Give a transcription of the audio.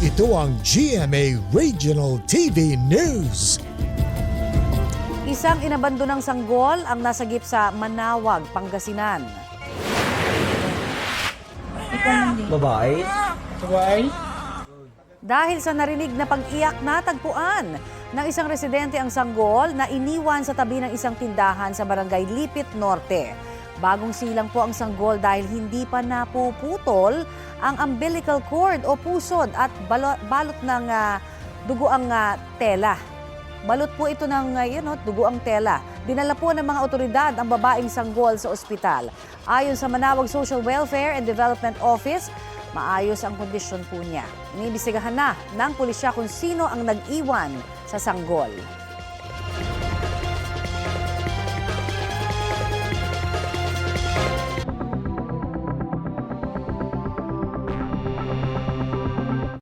Ito ang GMA Regional TV News. Isang inabandonang sanggol ang nasagip sa Manawag, Pangasinan. Babae? Dahil sa narinig na pag-iyak natagpuan ng isang residente ang sanggol na iniwan sa tabi ng isang tindahan sa barangay Lipit Norte. Bagong silang po ang sanggol dahil hindi pa napuputol ang umbilical cord o pusod at balot ng dugo ang tela. Balot po ito ng dugo ang tela. Dinala po ng mga otoridad ang babaeng sanggol sa ospital. Ayon sa Manawag Social Welfare and Development Office, maayos ang kondisyon po niya. Iniimbestigahan na ng pulisya kung sino ang nag-iwan sa sanggol.